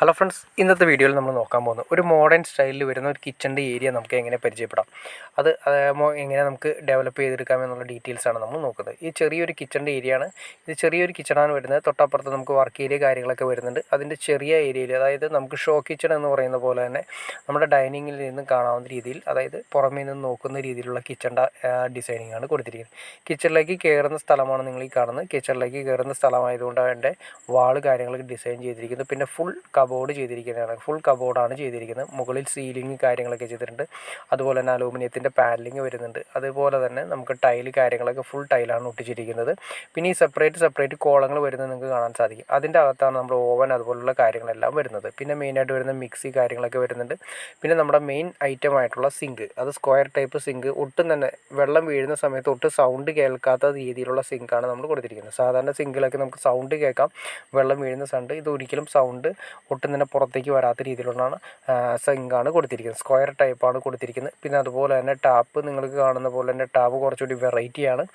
Hello friends, ഇന്നത്തെ വീഡിയോയിൽ നമ്മൾ നോക്കാൻ പോകുന്നത് ഒരു മോഡേൺ സ്റ്റൈലിൽ വരുന്ന ഒരു കിച്ചണിൻ്റെ ഏരിയ നമുക്ക് എങ്ങനെ പരിചയപ്പെടാം, അത് എങ്ങനെ നമുക്ക് ഡെവലപ്പ് ചെയ്തെടുക്കാം എന്നുള്ള ഡീറ്റെയിൽസാണ് നമ്മൾ നോക്കുന്നത്. ഈ ചെറിയൊരു കിച്ചണിൻ്റെ ഏരിയയാണ്. ഇത് ചെറിയൊരു കിച്ചണാണ് വരുന്നത്. തൊട്ടപ്പുറത്ത് നമുക്ക് വർക്ക് ഏരിയ കാര്യങ്ങളൊക്കെ വരുന്നുണ്ട്. അതിൻ്റെ ചെറിയ ഏരിയയിൽ, അതായത് നമുക്ക് ഷോ കിച്ചൺ എന്ന് പറയുന്ന പോലെ തന്നെ നമ്മുടെ ഡൈനിങ്ങിൽ നിന്ന് കാണാവുന്ന രീതിയിൽ, അതായത് പുറമേ നിന്ന് നോക്കുന്ന രീതിയിലുള്ള കിച്ചണിൻ്റെ ഡിസൈനിങ് ആണ് കൊടുത്തിരിക്കുന്നത്. കിച്ചണിലേക്ക് കയറുന്ന സ്ഥലമാണ് നിങ്ങൾ ഈ കാണുന്നത്. കിച്ചണിലേക്ക് കയറുന്ന സ്ഥലമായതുകൊണ്ട് അതിൻ്റെ വാള് കാര്യങ്ങളൊക്കെ ഡിസൈൻ ചെയ്തിരിക്കുന്നത്. പിന്നെ ഫുൾ കബോർഡ് ചെയ്തിരിക്കുന്നതാണ്. ഫുൾ കബോർഡാണ് ചെയ്തിരിക്കുന്നത്. മുകളിൽ സീലിംഗ് കാര്യങ്ങളൊക്കെ ചെയ്തിട്ടുണ്ട്. അതുപോലെ തന്നെ അലൂമിനിയത്തിൻ്റെ പാനലിങ് വരുന്നുണ്ട്. അതുപോലെ തന്നെ നമുക്ക് ടൈല് കാര്യങ്ങളൊക്കെ ഫുൾ ടൈലാണ് ഒട്ടിച്ചിരിക്കുന്നത്. പിന്നെ ഈ സെപ്പറേറ്റ് കോളങ്ങൾ വരുന്നത് നിങ്ങൾക്ക് കാണാൻ സാധിക്കും. അതിൻ്റെ അകത്താണ് നമ്മുടെ ഓവൻ അതുപോലുള്ള കാര്യങ്ങളെല്ലാം വരുന്നത്. പിന്നെ മെയിനായിട്ട് വരുന്ന മിക്സി കാര്യങ്ങളൊക്കെ വരുന്നുണ്ട്. പിന്നെ നമ്മുടെ മെയിൻ ഐറ്റം ആയിട്ടുള്ള സിങ്ക്, അത് സ്ക്വയർ ടൈപ്പ് സിങ്ക്, ഒട്ടും തന്നെ വെള്ളം വീഴുന്ന സമയത്ത് ഒട്ടും സൗണ്ട് കേൾക്കാത്ത രീതിയിലുള്ള സിങ്കാണ് നമ്മൾ കൊടുത്തിരിക്കുന്നത്. സാധാരണ സിങ്കിലൊക്കെ നമുക്ക് സൗണ്ട് കേൾക്കാം, വെള്ളം വീഴുന്ന സൗണ്ട്. ഇത് ഒരിക്കലും സൗണ്ട് ഒട്ടും തന്നെ പുറത്തേക്ക് വരാത്ത രീതിയിലുള്ളതാണ് സിങ്കാണ് കൊടുത്തിരിക്കുന്നത്. സ്ക്വയർ ടൈപ്പാണ് കൊടുത്തിരിക്കുന്നത്. പിന്നെ അതുപോലെ തന്നെ ടാപ്പ് നിങ്ങൾക്ക് കാണുന്ന പോലെ തന്നെ ടാപ്പ് കുറച്ചുകൂടി വെറൈറ്റിയാണ്.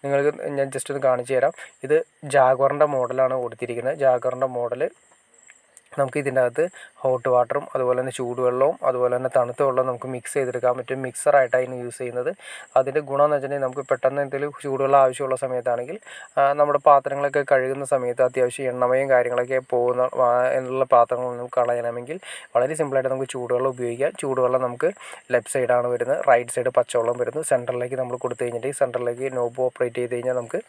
നിങ്ങൾക്ക് ഞാൻ ജസ്റ്റ് ഒന്ന് കാണിച്ചു തരാം. ഇത് ജാഗ്വറിൻ്റെ മോഡലാണ് കൊടുത്തിരിക്കുന്നത്. ജാഗ്വറിൻ്റെ മോഡൽ നമുക്ക് ഇതിൻ്റെ അകത്ത് ഹോട്ട് വാട്ടറും അതുപോലെ തന്നെ ചൂടുവെള്ളവും അതുപോലെ തന്നെ തണുത്ത വെള്ളവും നമുക്ക് മിക്സ് ചെയ്തെടുക്കാൻ പറ്റും. മിക്സറായിട്ടാണ് യൂസ് ചെയ്യുന്നത്. അതിൻ്റെ ഗുണം എന്ന് വെച്ചിട്ടുണ്ടെങ്കിൽ നമുക്ക് പെട്ടെന്ന് എന്തെങ്കിലും ചൂടുവെള്ളം ആവശ്യമുള്ള സമയത്താണെങ്കിൽ നമ്മുടെ പാത്രങ്ങളൊക്കെ കഴുകുന്ന സമയത്ത് അത്യാവശ്യം എണ്ണമയം കാര്യങ്ങളൊക്കെ പോകുന്ന എന്നുള്ള പാത്രങ്ങൾ നമുക്ക് കളയണമെങ്കിൽ വളരെ സിമ്പിളായിട്ട് നമുക്ക് ചൂടുവെള്ളം ഉപയോഗിക്കാം. ചൂടുവെള്ളം നമുക്ക് ലെഫ്റ്റ് സൈഡാണ് വരുന്നത്, റൈറ്റ് സൈഡ് പച്ചവെള്ളം വരുന്നു. സെൻറ്ററിലേക്ക് നമ്മൾ കൊടുത്തു കഴിഞ്ഞിട്ട് സെൻറ്ററിലേക്ക് നോബ് ഓപ്പറേറ്റ് ചെയ്ത് കഴിഞ്ഞാൽ നമുക്ക്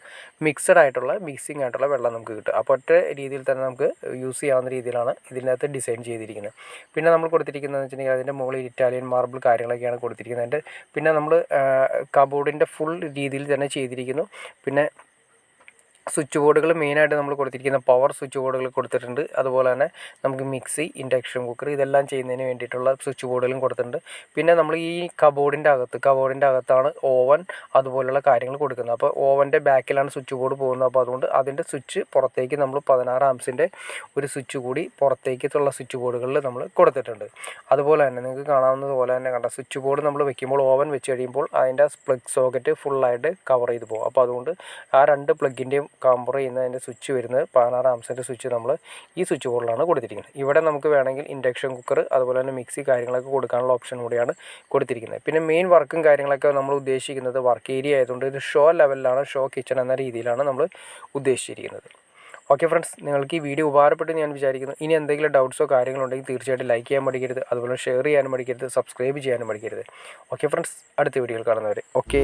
മിക്സിംഗ് ആയിട്ടുള്ള വെള്ളം നമുക്ക് കിട്ടും. അപ്പോൾ ഒറ്റ രീതിയിൽ തന്നെ നമുക്ക് യൂസ് ചെയ്യാവുന്ന രീതിയിലാണ് ഇതിനകത്ത് ഡിസൈൻ ചെയ്തിരിക്കുന്നത്. പിന്നെ നമ്മൾ കൊടുത്തിരിക്കുന്നതെന്ന് വെച്ചിട്ടുണ്ടെങ്കിൽ അതിൻ്റെ മുകളിൽ ഇറ്റാലിയൻ മാർബിൾ കാര്യങ്ങളൊക്കെയാണ് കൊടുത്തിരിക്കുന്നത്. പിന്നെ നമ്മൾ കബോർഡിൻ്റെ ഫുൾ രീതിയിൽ തന്നെ ചെയ്തിരിക്കുന്നു. പിന്നെ സ്വിച്ച് ബോർഡുകൾ മെയിനായിട്ട് നമ്മൾ കൊടുത്തിരിക്കുന്ന പവർ സ്വിച്ച് ബോർഡുകൾ കൊടുത്തിട്ടുണ്ട്. അതുപോലെ തന്നെ നമുക്ക് മിക്സി, ഇൻഡക്ഷൻ കുക്കർ ഇതെല്ലാം ചെയ്യുന്നതിന് വേണ്ടിയിട്ടുള്ള സ്വിച്ച് ബോർഡുകളും കൊടുത്തിട്ടുണ്ട്. പിന്നെ നമ്മൾ ഈ കബോർഡിൻ്റെ അകത്താണ് ഓവൻ അതുപോലുള്ള കാര്യങ്ങൾ കൊടുക്കുന്നത്. അപ്പോൾ ഓവൻ്റെ ബാക്കിലാണ് സ്വിച്ച് ബോർഡ് പോകുന്നത്. അപ്പോൾ അതുകൊണ്ട് അതിൻ്റെ സ്വിച്ച് പുറത്തേക്ക് നമ്മൾ 16 ആംസിൻ്റെ ഒരു സ്വിച്ച് കൂടി പുറത്തേക്കുള്ള സ്വിച്ച് ബോർഡുകളിൽ നമ്മൾ കൊടുത്തിട്ടുണ്ട്. അതുപോലെ തന്നെ നിങ്ങൾക്ക് കാണാവുന്നത് പോലെ തന്നെ കണ്ട സ്വിച്ച് ബോർഡ് നമ്മൾ വെക്കുമ്പോൾ, ഓവൻ വെച്ച് കഴിയുമ്പോൾ അതിൻ്റെ പ്ലഗ് സോക്കറ്റ് ഫുള്ളായിട്ട് കവർ ചെയ്ത് പോകും. അപ്പോൾ അതുകൊണ്ട് ആ രണ്ട് പ്ലഗിൻ്റെയും കമ്പർ ചെയ്യുന്നതിൻ്റെ സ്വിച്ച് വരുന്നത് 16 ആംസിൻ്റെ സ്വിച്ച് നമ്മൾ ഈ സ്വിച്ച് ബോർഡിലാണ് കൊടുത്തിരിക്കുന്നത്. ഇവിടെ നമുക്ക് വേണമെങ്കിൽ ഇൻഡക്ഷൻ കുക്കർ അതുപോലെ തന്നെ മിക്സി കാര്യങ്ങളൊക്കെ കൊടുക്കാനുള്ള ഓപ്ഷൻ കൂടിയാണ് കൊടുത്തിരിക്കുന്നത്. പിന്നെ മെയിൻ വർക്കും കാര്യങ്ങളൊക്കെ നമ്മൾ ഉദ്ദേശിക്കുന്നത് വർക്ക് ഏരിയ ആയതുകൊണ്ട് ഇത് ഷോ ലെവലിലാണ്, ഷോ കിച്ചൺ എന്ന രീതിയിലാണ് നമ്മൾ ഉദ്ദേശിച്ചിരിക്കുന്നത്. ഓക്കെ ഫ്രണ്ട്സ്, നിങ്ങൾക്ക് ഈ വീഡിയോ ഉപകാരപ്പെട്ടു ഞാൻ വിചാരിക്കുന്നു. ഇനി എന്തെങ്കിലും ഡൗട്ട്സോ കാര്യങ്ങളോ ഉണ്ടെങ്കിൽ തീർച്ചയായിട്ടും ലൈക്ക് ചെയ്യാൻ മടിക്കരുത്. അതുപോലെ ഷെയർ ചെയ്യാനും മടിക്കരുത്, സബ്സ്ക്രൈബ് ചെയ്യാനും മടിക്കരുത്. ഓക്കെ ഫ്രണ്ട്സ്, അടുത്ത വീഡിയോയിൽ കാണുന്നവരെ ഓക്കെ.